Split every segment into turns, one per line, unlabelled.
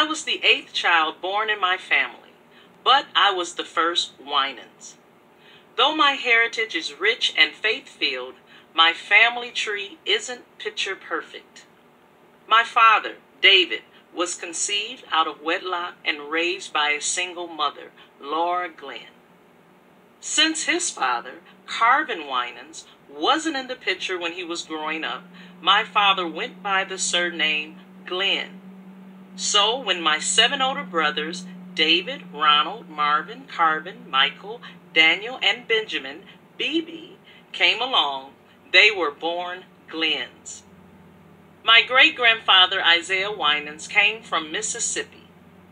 I was the 8th child born in my family, but I was the first Winans. Though my heritage is rich and faith-filled, my family tree isn't picture perfect. My father, David, was conceived out of wedlock and raised by a single mother, Laura Glenn. Since his father, Carvin Winans, wasn't in the picture when he was growing up, my father went by the surname Glenn. So when my 7 older brothers, David, Ronald, Marvin, Carvin, Michael, Daniel, and Benjamin, BB, came along, they were born Glens. My great-grandfather, Isaiah Winans, came from Mississippi.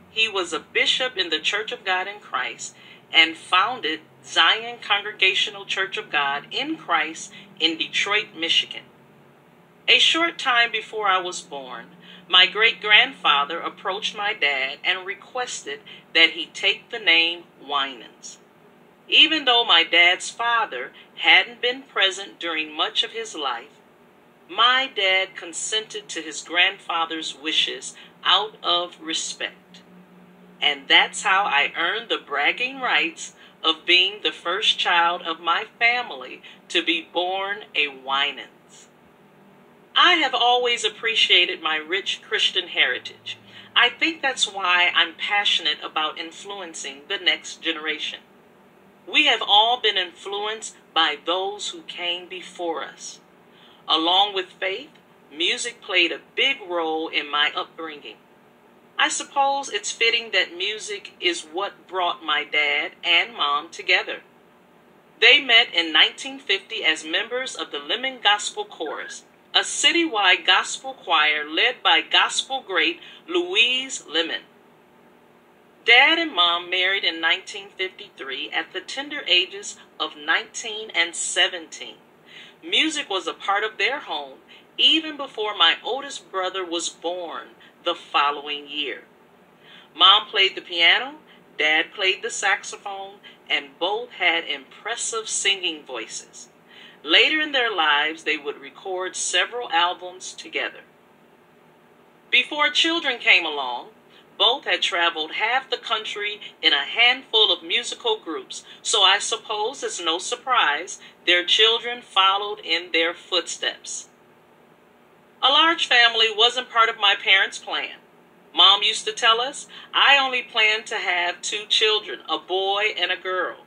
He was a bishop in the Church of God in Christ and founded Zion Congregational Church of God in Christ in Detroit, Michigan. A short time before I was born, my great-grandfather approached my dad and requested that he take the name Winans. Even though my dad's father hadn't been present during much of his life, my dad consented to his grandfather's wishes out of respect. And that's how I earned the bragging rights of being the first child of my family to be born a Winans. I have always appreciated my rich Christian heritage. I think that's why I'm passionate about influencing the next generation. We have all been influenced by those who came before us. Along with faith, music played a big role in my upbringing. I suppose it's fitting that music is what brought my dad and mom together. They met in 1950 as members of the Lemon Gospel Chorus, a citywide gospel choir led by gospel great Louise Lemon. Dad and Mom married in 1953 at the tender ages of 19 and 17. Music was a part of their home even before my oldest brother was born the following year. Mom played the piano, Dad played the saxophone, and both had impressive singing voices. Later in their lives, they would record several albums together. Before children came along, both had traveled half the country in a handful of musical groups, so I suppose it's no surprise their children followed in their footsteps. A large family wasn't part of my parents' plan. Mom used to tell us, I only planned to have 2 children, a boy and a girl.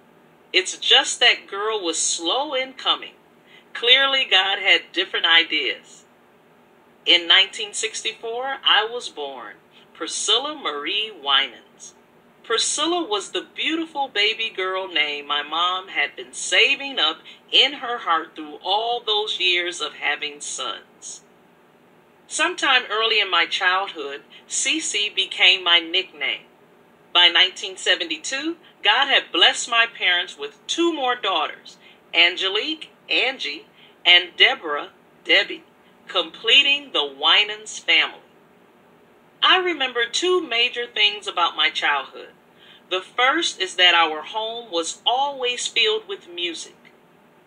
It's just that girl was slow in coming. Clearly, God had different ideas. In 1964, I was born, Priscilla Marie Winans. Priscilla was the beautiful baby girl name my mom had been saving up in her heart through all those years of having sons. Sometime early in my childhood, Cece became my nickname. By 1972, God had blessed my parents with 2 more daughters, Angelique, Angie, and Deborah, Debbie, completing the Winans family. I remember 2 major things about my childhood. The first is that our home was always filled with music.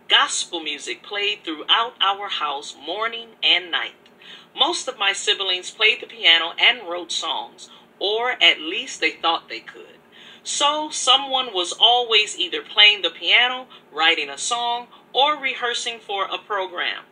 Gospel music played throughout our house morning and night. Most of my siblings played the piano and wrote songs, or at least they thought they could. So someone was always either playing the piano, writing a song, or rehearsing for a program.